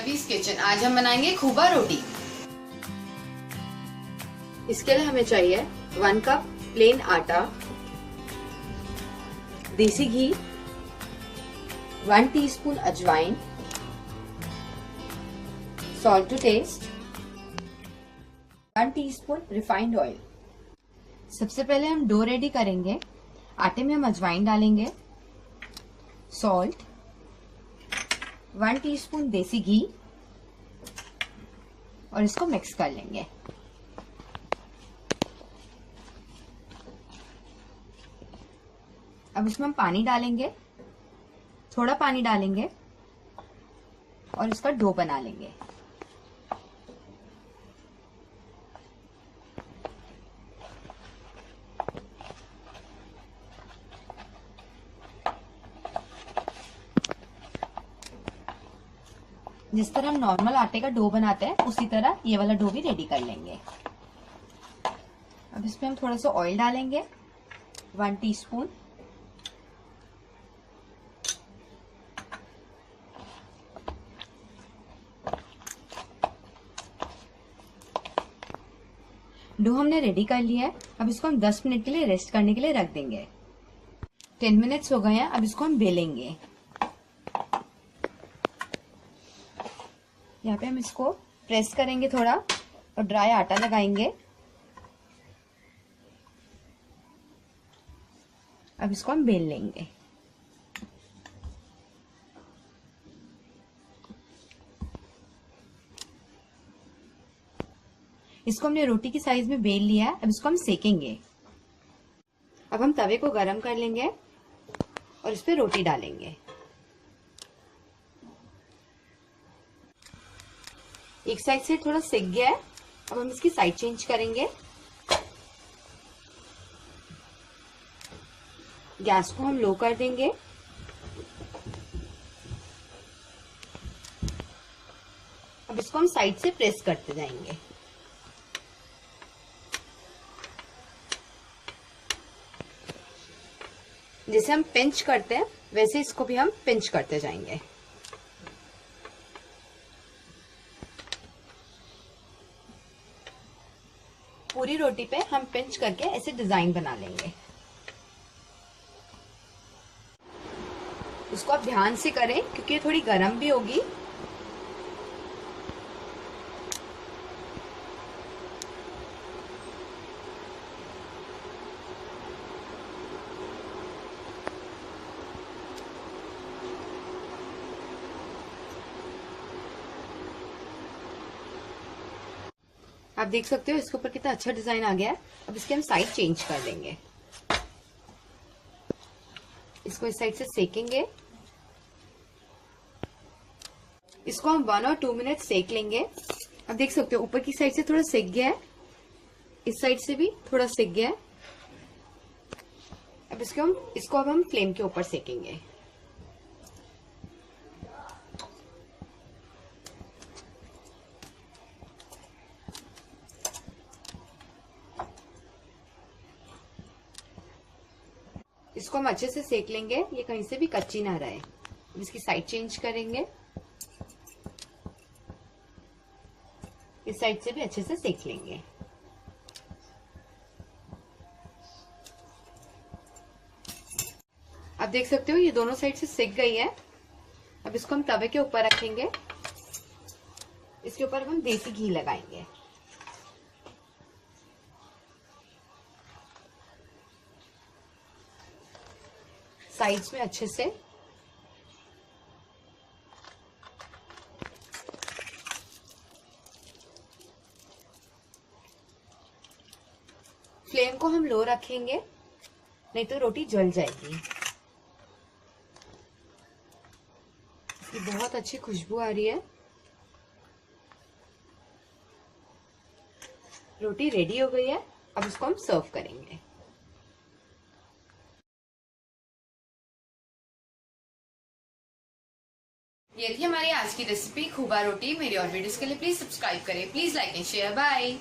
Ravi's kitchen. आज हम बनाएंगे खूबा रोटी। इसके लिए हमें चाहिए 1 कप प्लेन आटा, देसी घी, 1 टीस्पून अजवाइन, salt to taste, 1 teaspoon refined oil. सबसे पहले हम डो रेडी करेंगे। आटे में हम अजवाइन डालेंगे, सॉल्ट, 1 टीस्पून देसी घी और इसको मिक्स कर लेंगे। अब इसमें हम पानी डालेंगे, थोड़ा पानी डालेंगे और इसका डो बना लेंगे। जिस तरह हम नॉर्मल आटे का डो बनाते हैं उसी तरह ये वाला डो भी रेडी कर लेंगे। अब इसमें हम थोड़ा सा ऑयल डालेंगे, 1 टीस्पून, डो हमने रेडी कर लिया है। अब इसको हम 10 मिनट के लिए रेस्ट करने के लिए रख देंगे। 10 मिनट्स हो गए हैं। अब इसको हम बेलेंगे। यहाँ पे हम इसको प्रेस करेंगे थोड़ा और ड्राई आटा लगाएंगे। अब इसको हम बेल लेंगे। इसको हमने रोटी की साइज में बेल लिया है। अब इसको हम सेकेंगे। अब हम तवे को गरम कर लेंगे और इस पे रोटी डालेंगे। एक साइड से थोड़ा सिक गया है। अब हम इसकी साइड चेंज करेंगे। गैस को हम लो कर देंगे। अब इसको हम साइड से प्रेस करते जाएंगे। जैसे हम पिंच करते हैं वैसे इसको भी हम पिंच करते जाएंगे। पूरी रोटी पे हम पिंच करके ऐसे डिजाइन बना लेंगे। इसको आप ध्यान से करें क्योंकि ये थोड़ी गर्म भी होगी। आप देख सकते हो इसके ऊपर कितना अच्छा डिजाइन आ गया है। अब इसके हम साइड चेंज कर देंगे। इसको इस साइड से सेकेंगे। इसको हम 1 और 2 मिनट सेक लेंगे। अब देख सकते हो ऊपर की साइड से थोड़ा सेक गया है, इस साइड से भी थोड़ा सेक गया है। अब इसको अब हम फ्लेम के ऊपर सेकेंगे। इसको हम अच्छे से सेक लेंगे, ये कहीं से भी कच्ची ना रहे। इसकी साइड चेंज करेंगे। इस साइड से भी अच्छे से सेक लेंगे। आप देख सकते हो ये दोनों साइड से सेक गई है। अब इसको हम तवे के ऊपर रखेंगे। इसके ऊपर हम देसी घी लगाएंगे। साइड्स में अच्छे से। फ्लेम को हम लो रखेंगे नहीं तो रोटी जल जाएगी। इसकी बहुत अच्छी खुशबू आ रही है। रोटी रेडी हो गई है। अब इसको हम सर्व करेंगे। ये थी हमारी आज की रेसिपी खूबा रोटी। मेरी और वीडियोस के लिए प्लीज सब्सक्राइब करें। Please like and share. Bye.